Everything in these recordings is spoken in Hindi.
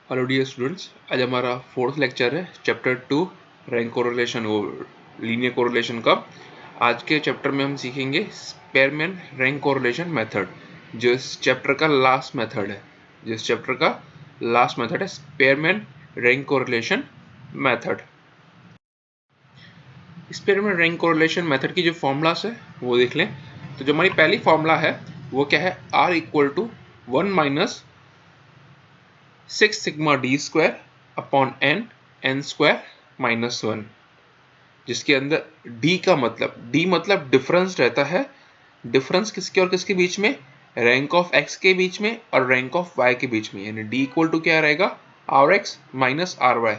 हेलो डियर स्टूडेंट्स, आज हमारा फोर्थ लेक्चर है चैप्टर 2 रैंक कोरिलेशन और लीनियर कोरिलेशन का। आज के चैप्टर में हम सीखेंगे स्पेयरमैन रैंक कोरिलेशन मेथड, जो इस चैप्टर का लास्ट मेथड है Spearman rank correlation method. Spearman rank correlation method की जो फॉर्मूलास है वो देख लें। तो जो हमारी पहली फॉर्मूला है वो क्या है, R equal to 1 minus 6 sigma D square upon N square minus 1, जिसके अंदर डी मतलब डिफरेंस रहता है। डिफरेंस किसके और किसके बीच में? रैंक ऑफ एक्स के बीच में और रैंक ऑफ वाई के बीच में, यानी डी इक्वल टू क्या रहेगा, R X minus R Y.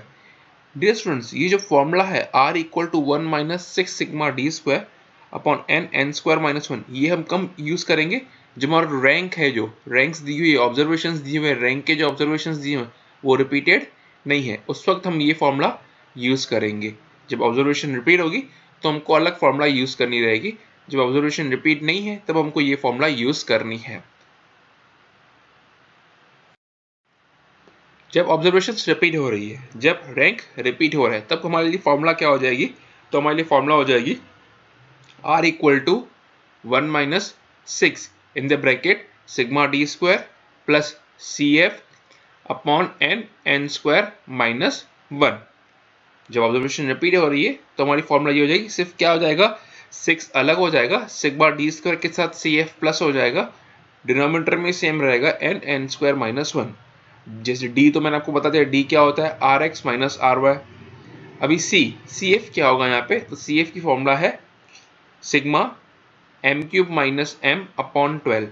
Dear students, ये जो फॉर्मूला है R equal to 1 minus 6 sigma D square upon N square minus 1, ये हम कम यूज करेंगे जब हमारा रैंक है, जो रैंक्स दी हुई है, ऑब्जर्वेशंस दिए हुए, रैंक के जो ऑब्जर्वेशंस दिए हुए वो रिपीटेड नहीं है, उस वक्त हम ये फॉर्मूला यूज करेंगे। जब ऑब्जर्वेशन रिपीट होगी तो हमको अलग फॉर्मूला यूज करनी रहेगी, जब ऑब्जर्वेशन रिपीट नहीं है तब हमको ये फॉर्मूला यूज करनी है। जब ऑब्जर्वेशन रिपीट हो रही है, जब रैंक रिपीट हो रहा है, तब हमारे लिए फॉर्मूला क्या हो जाएगी? तो हमारे लिए फॉर्मूला हो जाएगी R equal to 1 minus 6 in the bracket sigma D square plus C F upon N square minus 1। जब ऑब्जर्वेशन रिपीट हो रही है तो हमारी फॉर्मूला ये हो जाएगी, सिर्फ क्या हो जाएगा, 6 अलग हो जाएगा, सिग्मा डी स्क्वायर के साथ सी एफ प्लस हो जाएगा, डिनोमिनेटर में सेम रहेगा एन स्क्वायर माइनस 1। जैसे डी तो मैंने आपको बता दिया, डी क्या होता है, R X minus R Y. अभी सी एफ क्या होगा यहाँ पे, तो सी एफ की फॉर्मूला है sigma M cube minus M upon 12।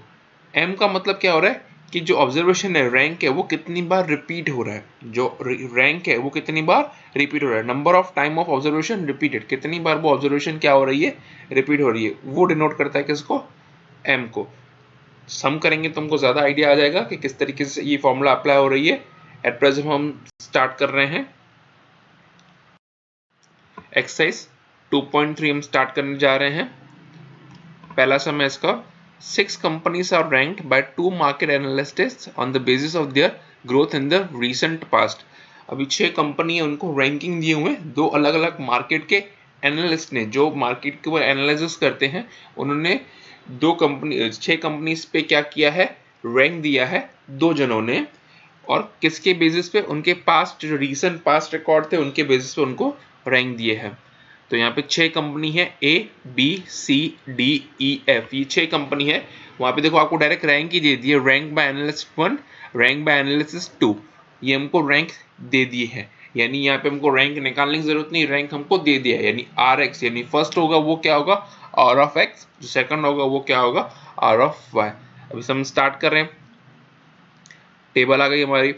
M का मतलब क्या हो रहा है कि जो ऑब्जर्वेशन है, रैंक है, वो कितनी बार रिपीट हो रहा है, जो रैंक है वो कितनी बार रिपीट हो रहा है, number of time of observation repeated, कितनी बार वो ऑब्जर्वेशन क्या हो रही है, रिपीट हो रही है, वो डिनोट करता है किसको, एम को। सम करेंगे तो हमको ज़्यादा आइडिया आ जाएगा कि किस तरीके से ये फॉर्मूला अप्लाई हो रही है। एट प्रेजेंट हम स्टार्ट कर रहे हैं एक्सरसाइज 2.3 हम स्टार्ट करने जा रहे हैं। पहला सम है इसका, 6 companies are ranked by 2 market analysts on the basis of their growth in the recent past। अभी 6 कंपनी है, उनको रैंकिंग दिए हुए दो अलग अलग मार्केट के एनालिस्ट ने, जो मार्केट के वो एनालिसिस करते हैं, उन्होंने 6 कंपनीज पे क्या किया है, रैंक दिया है दो जनों ने, और किसके बेसिस पे, उनके पास्ट जो रीसेंट पास्ट रिकॉर्ड थे उनके बेसिस पे उनको रैंक दिए हैं। तो यहाँ पे 6 कंपनी है, A B C D E F, ये 6 कंपनी है। वहाँ पे देखो आपको डायरेक्ट रैंक ही दे दी है, rank by analyst 1, rank by analyst 2, ये हमको रैंक दे दिए हैं। यानी यहाँ पे हमको रैंक निकालने की जरूरत नहीं, रैंक हमको दे दिया है। यानी आर एक्स, यानी फर्स्ट होगा वो क्या होगा, आर ऑफ एक्स, जो सेकंड होगा वो क्या होगा, आर ऑफ वाई। अभी हम स्टार्ट कर रहे हैं, टेबल आ गई हमारी।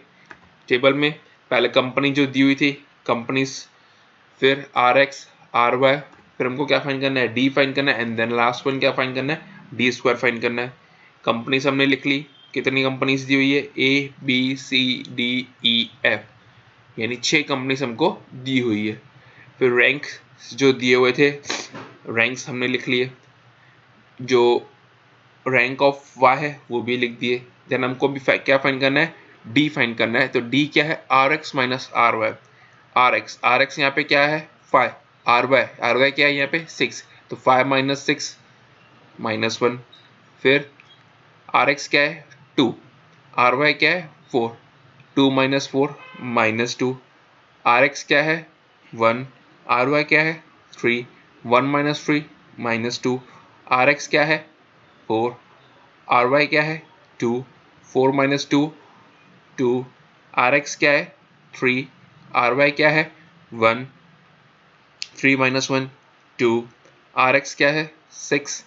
टेबल में पहले कंपनी जो दी हुई थी, कंपनीज, फिर आर एक्स आर वाई, फिर हमको क्या फाइंड करना है, डी फाइंड करना है, एंड देन लास्ट वन क्या फाइंड करना है, डी स्क्वायर फाइंड करना है। कंपनीज हमने लिख ली, कितनी कंपनीज दी हुई है, A B C D E F, यानी 6 कंपनीज हमको दी हुई है। फिर रैंक जो दिए हुए थे, रैंक्स हमने लिख लिए, जो रैंक ऑफ वाई है वो भी लिख दिए। देन हमको भी क्या फाइंड करना है, डी फाइंड करना है। तो डी क्या है, R X minus R Y. R X यहाँ पे क्या है, 5, आर वाई क्या है यहाँ पे 6, तो 5 माइनस 6 माइनस 1। फिर आर एक्स क्या है 2, आर वाई क्या है 4, 2 माइनस 4 माइनस 2। आर एक्स क्या है 1, आर वाई क्या है 3, 1 माइनस 3 माइनस 2। आर एक्स क्या है 4, आर वाई क्या है 2, 4 माइनस 2 2। आर एक्स क्या है 3, आर वाई क्या है 1, 3 माइनस 1 2। आर एक्स क्या है 6,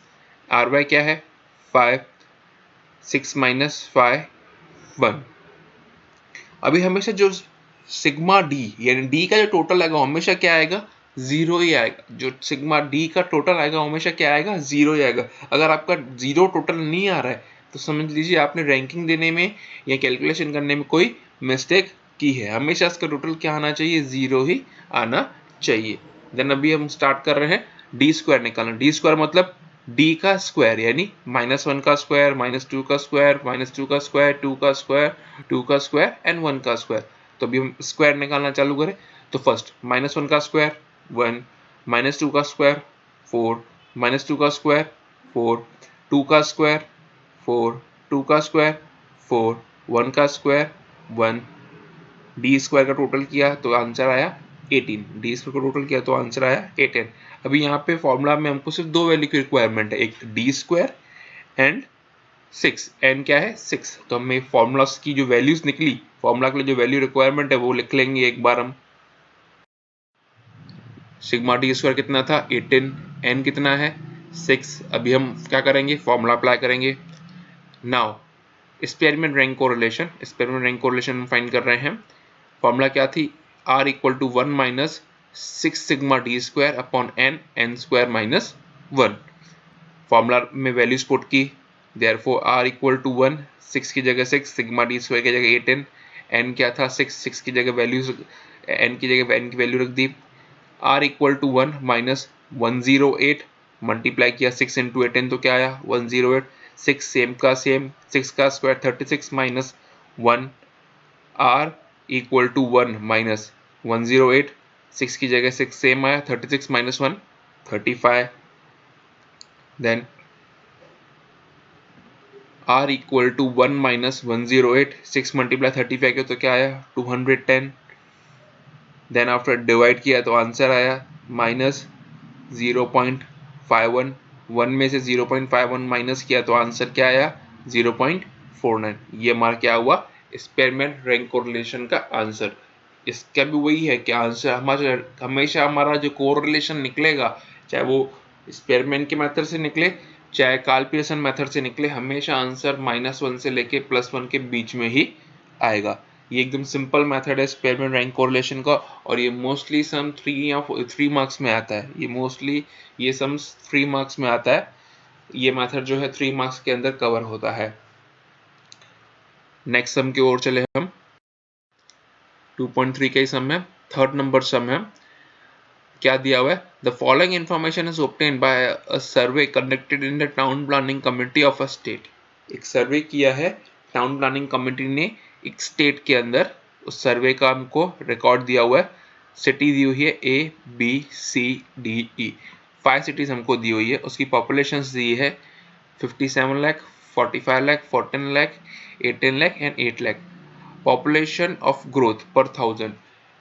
आर वाई क्या है 5, 6 माइनस 5 1। अभी हमेशा जो सिग्मा डी, यानी डी का जो टोटल आएगा हमेशा क्या आएगा, जीरो ही आएगा। जो सिग्मा डी का टोटल आएगा हमेशा क्या आएगा, जीरो ही आएगा। अगर आपका जीरो टोटल नहीं आ रहा है तो समझ लीजिए आपने रैंकिंग देने में या कैलकुलेशन करने में कोई मिस्टेक की है। हमेशा इसका टोटल क्या आना चाहिए, जीरो ही आना चाहिए। देन अभी हम स्टार्ट कर रहे हैं डी स्क्वायर निकालना। डी स्क्वायर मतलब डी का स्क्वायर, यानी -1 का स्क्वायर, -2 का स्क्वायर, -2 का स्क्वायर, 2 का स्क्वायर, 2 का स्क्वायर एंड 1 का स्क्वायर। तो अभी हम स्क्वायर निकालना चालू करें तो फर्स्ट -1 का स्क्वायर 1, -2 का स्क्वायर 4, -2 का स्क्वायर 4, 2 का स्क्वायर 4, 2 का स्क्वायर 4, 1 का स्क्वायर 1, डी स्क्वायर का टोटल किया तो आंसर आया 18, डी स्क्वायर का टोटल किया तो आंसर आया 18। अभी यहाँ पे फॉर्मूला में हमको सिर्फ दो वैल्यू की रिक्वायरमेंट है, एक डी स्क्वायर एंड 6, एन क्या है 6। तो हमें फॉर्मूला की जो वैल्यूज निकली, फॉर्मूला के लिए जो वैल्यू रिक्वायरमेंट है वो लिख लेंगे एक बार हम। सिग्मा डी स्क्वायर कितना था 18, एन कितना है 6। अभी हम क्या करेंगे, फॉर्मूला अप्लाई करेंगे। Now experiment rank correlation, experiment rank correlation find कर रहे हैं। फॉर्मूला क्या थी, R equal to 1 minus 6 sigma D square upon N, N square minus 1। Formula में वैल्यूज पुट की, देयरफॉर R इक्वल टू 1, 6 की जगह 6, सिग्मा डी स्क्वायर की जगह 18, एन क्या था 6, 6 की जगह वैल्यूज, एन की जगह एन की वैल्यू रख दी। R equal to 1 minus 108, multiply किया 6 इंटू 18 तो क्या आया 108, 6 सेम का सेम, 6 का square 36 minus 1, R equal to 1 minus 108, 6 की जगह 6 सेम आया, 36 minus 1 35, then R equal to 1 minus 108, 6 multiply 35 किया तो क्या आया 210, देन आफ्टर डिवाइड किया तो आंसर आया माइनस 0.51, 1 में से 0.51 माइनस किया तो आंसर क्या आया 0.49। ये हमारा क्या हुआ एक्सपेरिमेंट रैंक कोरिलेशन का आंसर। इसका भी वही है कि आंसर हमारा हमेशा हमारा जो कोरिलेशन निकलेगा, चाहे वो एक्सपेरिमेंट के मेथड से निकले चाहे कार्ल पियर्सन मेथड से निकले, हमेशा आंसर -1 से लेके +1 के बीच में ही आएगा। ये एकदम सिंपल मेथड है एक्सपेरिमेंट रैंक कोरिलेशन का, और ये मोस्टली सम 3 मार्क्स में आता है। ये मोस्टली ये सम 3 मार्क्स में आता है। ये मेथड जो है 3 मार्क्स के अंदर कवर होता है। नेक्स्ट सम की ओर चले हम। 2.3 का ही सम है, थर्ड नंबर सम है। क्या दिया हुआ है, the following information is obtained by a survey conducted in the town planning committee of a state. एक सर्वे किया है टाउन प्लानिंग कमिटी ने एक स्टेट के अंदर, उस सर्वे का हमको रिकॉर्ड दिया हुआ है। सिटी दी हुई है ABCDE, 5 सिटीज हमको दी हुई है। उसकी पॉपुलेशन दी है 57 lakh, 45 lakh, 14 lakh, 18 lakh and 8 lakh. Population of growth पर 1000,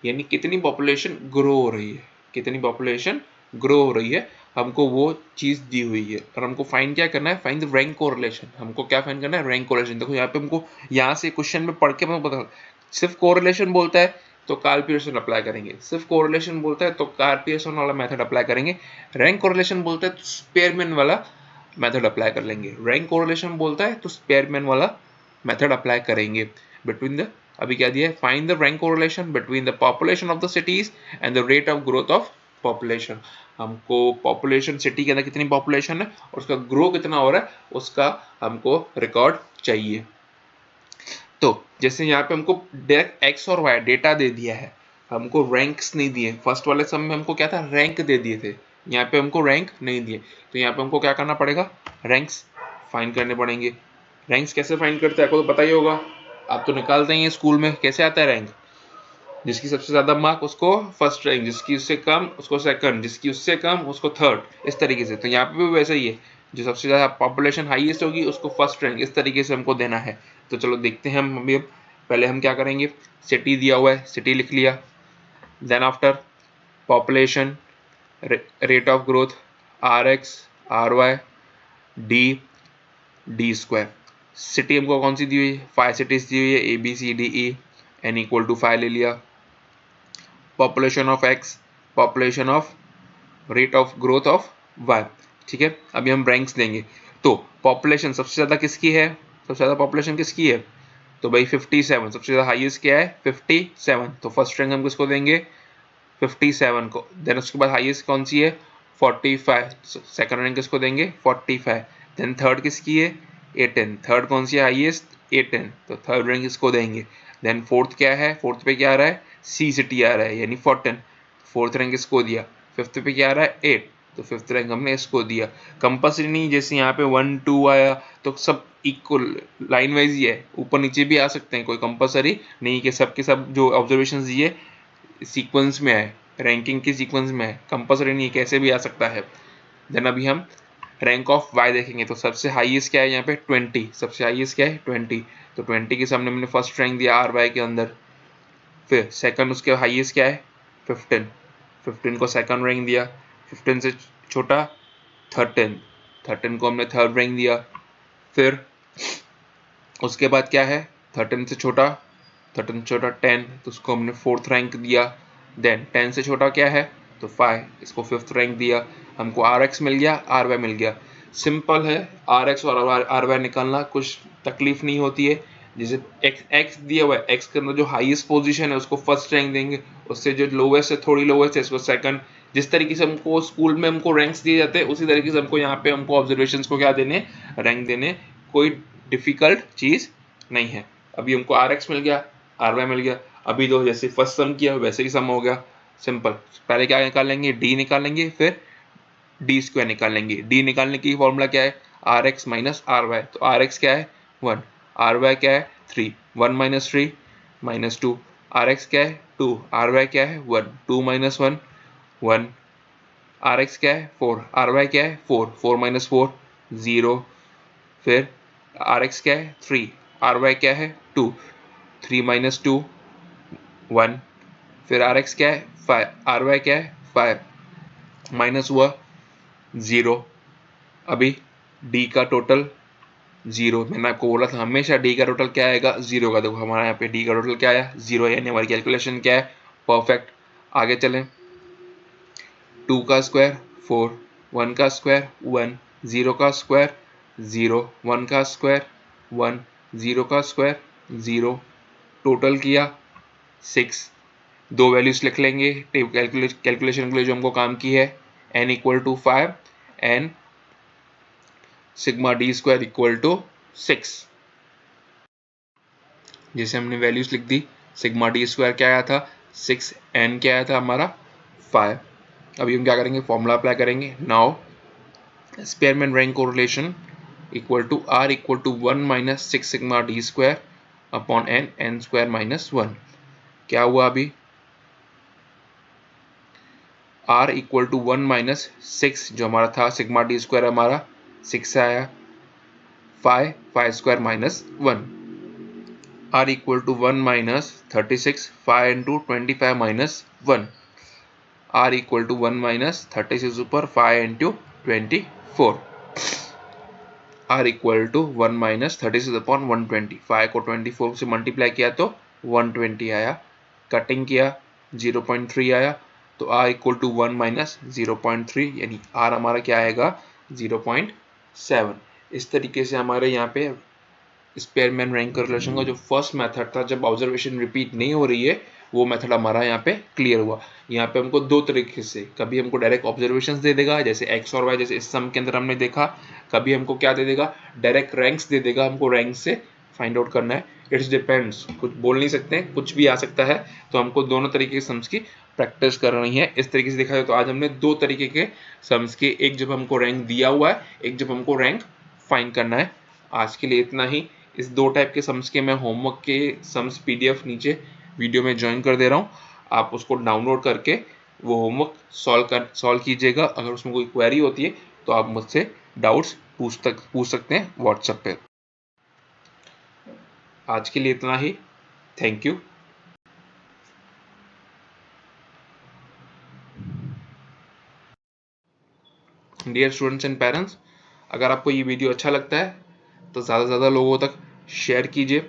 यानी कितनी पॉपुलेशन ग्रो हो रही है, कितनी पॉपुलेशन ग्रो हो रही है, हमको वो चीज दी हुई है। और हमको फाइंड क्या करना है, फाइंड द रैंक कोरिलेशन। हमको क्या फाइंड करना है, रैंक कोरिलेशन। देखो यहाँ पे हमको, यहाँ से क्वेश्चन में पढ़ के हमको पता, सिर्फ कोरिलेशन बोलता है तो कार्ल पियर्सन अप्लाई करेंगे, सिर्फ कोरिलेशन बोलता है तो कार्ल पियर्सन वाला मेथड अप्लाई करेंगे। रैंक कोरिलेशन बोलता है तो स्पेयरमैन वाला मेथड अप्लाई कर लेंगे। रैंक कोरिलेशन बोलता है तो स्पेयरमैन वाला मेथड अप्लाई करेंगे। बिटवीन द, अभी क्या दिया है, find the rank correlation between the population of the cities and the rate of growth of population. हमको पॉपुलेशन, सिटी के अंदर कितनी पॉपुलेशन है और उसका ग्रो कितना हो रहा है, उसका हमको रिकॉर्ड चाहिए। तो जैसे यहाँ पे हमको डायरेक्ट एक्स और वाई डेटा दे दिया है, हमको रैंक्स नहीं दिए। फर्स्ट वाले सम में हमको क्या था, रैंक दे दिए थे, यहाँ पे हमको रैंक नहीं दिए। तो यहाँ पे हमको क्या करना पड़ेगा, रैंक्स फाइंड करने पड़ेंगे। रैंक्स कैसे फाइंड करते हैं आपको तो पता ही होगा, आप तो निकालते ही हैं स्कूल में। कैसे आता है रैंक, जिसकी सबसे ज्यादा मार्क उसको फर्स्ट रैंक, जिसकी उससे कम उसको सेकंड, जिसकी उससे कम उसको थर्ड, इस तरीके से। तो यहाँ पे भी वैसा ही है, जो सबसे ज्यादा पॉपुलेशन हाईएस्ट होगी उसको फर्स्ट रैंक, इस तरीके से हमको देना है। तो चलो देखते हैं हम अभी। पहले हम क्या करेंगे, सिटी दिया हुआ है, सिटी लिख लिया। Then after population, rate of growth, RX, RY, D square. City हमको कौन सी दी हुई है, 5 सिटीज दी हुई है ABCDE, n इक्वल टू 5 ले लिया। Population of x, population of rate of growth of y। ठीक है, अभी हम रैंक्स देंगे। तो पॉपुलेशन सबसे ज्यादा किसकी है, सबसे ज्यादा पॉपुलेशन किसकी है, तो भाई 57, सबसे ज्यादा हाईएस्ट क्या है 57। तो फर्स्ट रैंक हम किसको देंगे 57 को। देन उसके बाद हाईएस्ट कौन सी है 45, सेकंड रैंक किसको देंगे 45। देन थर्ड किसकी है 18, थर्ड कौन सी है हाईएस्ट 18, तो थर्ड रैंक इसको देंगे। देन फोर्थ क्या है, फोर्थ पे क्या आ रहा है, सी सिटी आ रहा है यानी 14, फोर्थ रैंक इसको दिया। फिफ्थ पे क्या आ रहा है 8, तो 5th रैंक हमने इसको दिया। कंपल्सरी नहीं, जैसे यहाँ पे 1 2 आया तो सब इक्वल लाइन वाइज ही है, ऊपर नीचे भी आ सकते हैं, कोई कंपल्सरी नहीं कि सब के सब जो ऑब्जर्वेशन दिए सीक्वेंस में है, रैंकिंग के सीक्वेंस में है, कंपल्सरी नहीं, कैसे भी आ सकता है। देन अभी हम रैंक ऑफ वाई देखेंगे, तो सबसे हाईएस्ट क्या है यहाँ पे 20, सबसे हाईएस्ट क्या है 20, तो 20 के सामने मैंने फर्स्ट रैंक दिया आर वाई के अंदर। फिर सेकंड उसके हाईएस्ट क्या है 15, 15 को सेकंड रैंक दिया। 15 से छोटा 13, 13 को हमने थर्ड रैंक दिया। फिर उसके बाद क्या है 13 से छोटा, 13 से छोटा 10, तो उसको हमने फोर्थ रैंक दिया। देन 10 से छोटा क्या है तो 5, इसको फिफ्थ रैंक दिया। हमको आर एक्स मिल गया, आर वाई मिल गया। सिंपल है, आर एक्स और आर वाई निकालना, कुछ तकलीफ नहीं होती है। जैसे एक्स दिया हुआ है, एक्स के अंदर जो हाईएस्ट पोजीशन है उसको फर्स्ट रैंक देंगे, उससे जो लोवेस्ट है थोड़ी लोवेस्ट है इसको सेकंड। जिस तरीके से हमको स्कूल में हमको रैंक्स दिए जाते हैं उसी तरीके से हमको यहाँ पे हमको ऑब्जर्वेशंस को क्या देने, रैंक देने। कोई डिफिकल्ट चीज़ नहीं है। अभी हमको आर एक्स मिल गया, आर वाई मिल गया। अभी तो जैसे फर्स्ट सम किया वैसे ही सम हो गया, सिंपल। पहले क्या निकालेंगे, डी निकालेंगे, फिर डी स्क्वायर निकालेंगे। डी निकालने की फॉर्मूला क्या है, R X minus R Y. तो आर एक्स क्या है 1, आर वाई क्या है 3, 1 माइनस 3 माइनस 2, आर एक्स क्या है 2, आर वाई क्या है 1, 2 माइनस 1 1, आर एक्स क्या है 4, आर वाई क्या है 4, 4 माइनस 4 0। फिर आर एक्स क्या है 3, आर वाई क्या है 2, 3 माइनस 2 1। फिर आर एक्स क्या है 5, आर वाई क्या है 5 माइनस हुआ 0। अभी डी का टोटल 0, मैंने आपको बोला था हमेशा डी का टोटल क्या आएगा 0 का। देखो हमारा यहाँ पे डी का टोटल क्या आया 0, यानी हमारी कैलकुलेशन क्या है परफेक्ट। आगे चलें, 2 का स्क्वायर 4, 1 का स्क्वायर 1, 0 का स्क्वायर 0, 1 का स्क्वायर 1, 0 का स्क्वायर 0, टोटल किया 6। दो वैल्यूज लिख लेंगे कैलकुलेशन के लिए जो हमको काम की है, n equal to 5 and sigma D square equal to 6। जैसे हमने वैल्यूज लिख दी, सिग्मा डी स्क्वायर क्या आया था 6, n क्या आया था हमारा 5। अभी हम क्या करेंगे, फॉर्मूला अप्लाई करेंगे। Now Spearman rank correlation equal to r equal to 1 minus 6 sigma D square upon n square minus 1। क्या हुआ अभी, r इक्वल टू 1 माइनस 6 जो हमारा था सिग्मा डी स्क्वायर हमारा 6 से आया, 5 square minus 1, r equal to 1 minus 36, 5 into 25 minus 1, r equal to 1 minus 36 ऊपर 5 into 24, r equal to 1 minus 36 upon 120, 5 को 24 से मल्टीप्लाई किया तो 120 आया, कटिंग किया 0.3 आया, तो r इक्वल टू 1 माइनस 0.3 यानी r हमारा क्या आएगा 0.7। इस तरीके से हमारे यहाँ पे स्पेयरमैन रैंक कोरिलेशन का जो फर्स्ट मेथड था, जब ऑब्जर्वेशन रिपीट नहीं हो रही है, वो मेथड हमारा यहाँ पे क्लियर हुआ। यहाँ पे हमको दो तरीके से, कभी हमको डायरेक्ट ऑब्जर्वेशंस दे देगा जैसे एक्स और वाई, जैसे इस सम के अंदर हमने देखा, कभी हमको क्या दे देगा डायरेक्ट रैंक्स दे देगा, हमको रैंक से फाइंड आउट करना है। इट्स डिपेंड्स, कुछ बोल नहीं सकते, कुछ भी आ सकता है, तो हमको दोनों तरीके के सम्स की प्रैक्टिस करनी है। इस तरीके से देखा जाए तो आज हमने दो तरीके के सम्स के, एक जब हमको रैंक दिया हुआ है, एक जब हमको रैंक फाइंड करना है। आज के लिए इतना ही। इस दो टाइप के सम्स के मैं होमवर्क के सम्स पीडीएफ नीचे वीडियो में ज्वाइन कर दे रहा हूँ, आप उसको डाउनलोड करके वो होमवर्क सॉल्व कीजिएगा। अगर उसमें कोई क्वेरी होती है तो आप मुझसे डाउट्स पूछ सकते हैं व्हाट्सएप पे। आज के लिए इतना ही, thank you. Dear students and parents, अगर आपको ये वीडियो अच्छा लगता है तो ज़्यादा से ज़्यादा लोगों तक शेयर कीजिए,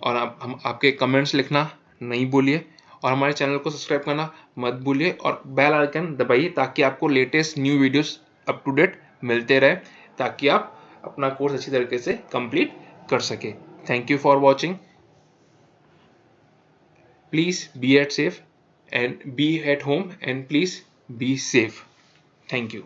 और आपके कमेंट्स लिखना नहीं भूलिए, और हमारे चैनल को सब्सक्राइब करना मत भूलिए, और बेल आइकन दबाइए ताकि आपको latest new videos up to date मिलते रहे, ताकि आप अपना कोर्स अच्छी तरीके से कंप्लीट कर सके। Thank you for watching. Please be at safe and be at home, and please be safe. Thank you.